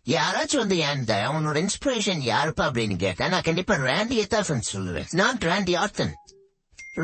யாராச்சும் வந்து ஏன்டா உன்னோட இன்ஸ்பிரேஷன் யாருப்பா அப்படின்னு கேட்டா நான் கண்டிப்பா ராண்டியை தான் ஃப்ரெண்ட்ஸ் சொல்லுவேன். நான் ராண்டி ஆர்டன்.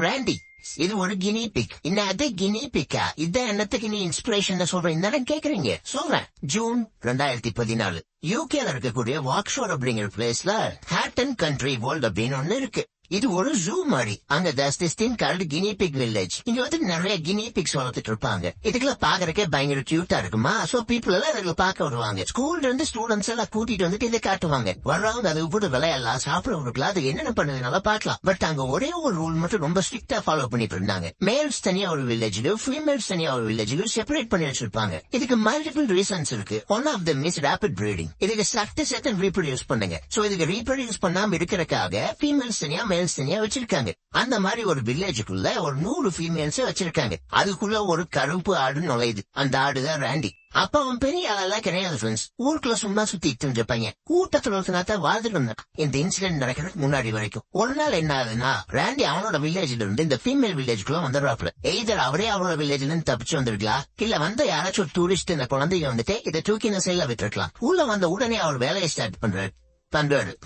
ராண்டி இது ஒரு கினி பிக். இன்னும் அதே கினி பிக்கா இதான் என்னத்துக்கு நீ இன்ஸ்பிரேஷன் சொல்றேன் தானே கேக்குறீங்க. சொல்றேன். ஜூன் 2014 யூகேல இருக்கக்கூடிய வாக்ஷோர் அப்படிங்கிற பிளேஸ்ல ஹேட்டன் கண்ட்ரி வேர்ல்ட் அப்படின்னு ஒண்ணு இருக்கு. இது ஒரு ஜூ மாதிரி. அங்க தின் கால்டு கினி பிக் வில்லேஜ். இங்க வந்து நிறைய கினி பிக்ஸ் வளர்த்துட்டு இருப்பாங்க. இதுக்கெல்லாம் பாக்குறக்கே பயங்கர கியூட்டா இருக்குமா. சோ பீப்புள் எல்லாம் இதுல பாக்க வருவாங்க. ஸ்கூல்ல இருந்து ஸ்டூடெண்ட்ஸ் எல்லாம் கூட்டிட்டு வந்துட்டு இதை காட்டுவாங்க. வர்றவங்க அதை விட்டு விளையாடலாம், சாப்பிட விடுக்கலாம், அது என்னென்ன பண்ணுதுனால பாக்கலாம். பட் அங்க ஒரே ஒரு ரூல் மட்டும் ரொம்ப ஸ்ட்ரிக்டா ஃபாலோ பண்ணிட்டு இருந்தாங்க. மேல்ஸ் தனியா ஒரு வில்லேஜ்லயும் ஃபீமேல்ஸ் தனியா ஒரு வில்லேஜ்லயும் செப்பரேட் பண்ணி வச்சிருப்பாங்க. இதுக்கு மல்டிபிள் ரீசன்ஸ் இருக்கு. One of them is rapid breeding. இதுக்கு சட்ட ரீப்ரொடியூஸ் பண்ணுங்க. சோ இதுக்கு ரீப்ரொடியூஸ் பண்ணாம இருக்கிறதுக்காக ஃபீமேல்ஸ் தனியா மேல்ஸ் தனியா வச்சிருக்காங்க. அந்த மாதிரி ஒரு வில்லேஜுக்குள்ள ஒரு 100 ஃபீமேல்ஸ் வச்சிருக்காங்க. அதுக்குள்ள ஒரு கருப்பு ஆடு நுழையுது. அந்த ஆடுதான் ராண்டி. அப்ப அவன் பெரிய ஆளெல்லாம் கிடையாது ஃப்ரெண்ட்ஸ். ஊருக்குள்ள சும்மா சுத்திட்டு இருந்த பையன். கூட்டத்துல ஒருத்தனாத்தான் வாழ்ந்துட்டு இருந்தான். இந்த இன்சிடென்ட் நடக்கிறதுக்கு முன்னாடி வரைக்கும். ஒரு நாள் என்ன ஆகுதுன்னா ராண்டி அவனோட வில்லேஜ்ல இருந்து இந்த ஃபீமேல் வில்லேஜுக்குள்ள வந்துடுறாப்ல. எய்தர் அவரே அவனோட வில்லேஜ்ல இருந்து தப்பிச்சு வந்துருக்கலாம், இல்ல வந்து யாராச்சும் ஒரு டூரிஸ்ட் இந்த குழந்தைங்க வந்துட்டு இதை தூக்கி இந்த சைட்ல விட்டுருக்கலாம். உள்ள வந்த உடனே அவர் வேலையை ஸ்டார்ட் பண்றாரு.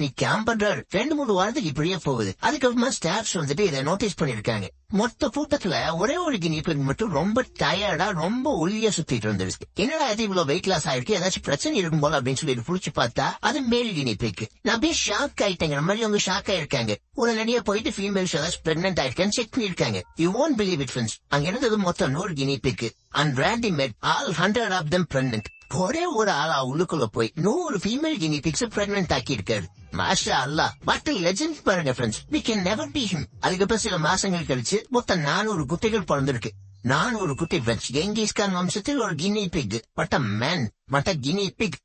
நீ கேம்ப் பண்றாரு. 2-3 வாரத்துக்கு இப்படியே போகுது. அதுக்கப்புறமா ஸ்டாஃப்ஸ் வந்துட்டு இதை நோட்டீஸ் பண்ணிருக்காங்க. மொத்த கூட்டத்துல ஒரே ஒரு கினி பிக் மட்டும் ரொம்ப டயர்டா ரொம்ப ஒல்லியா சுத்திட்டு இருந்துருக்கு. என்னடா இது இவ்வளவு வெயிட் லாஸ் ஆயிருக்கு, ஏதாச்சும் பிரச்சனை இருக்கும் போல அப்படின்னு சொல்லி புடிச்சு பார்த்தா அது மேல் கினி பிக். நான் அப்படியே ஷாக் ஆயிட்டேங்கிற மாதிரி அவங்க ஷாக் ஆயிருக்காங்க. உடனடியா போயிட்டு ஃபீமேல்ஸ் ஏதாச்சும் பிரெக்னென்ட் ஆயிருக்கான்னு செக் பண்ணிருக்காங்க. You won't believe it friends. அங்க இருந்தது மொத்தம் 100 guinea pig. And Randy met all 100 of them pregnant. ஒரே ஒரு ஆளா உள்ளுக்குள்ள போய் 100 ஃபீமேல் கினி பிக்ஸ் பிரெக்னென்ட் ஆக்கி இருக்காரு. மாஷா அல்லா, பட் லெஜெண்ட் பாருங்க friends. we can never be him. அதுக்கப்புறம் சில மாசங்கள் கழிச்சு மொத்தம் 400 குட்டிகள் பிறந்திருக்கு. 400 குட்டி ஃப்ரெண்ட்ஸ். கெங்கிஸ் கான் வம்சத்தில் ஒரு கினி பிக். பட் மேன் மட்ட கினி பிக்.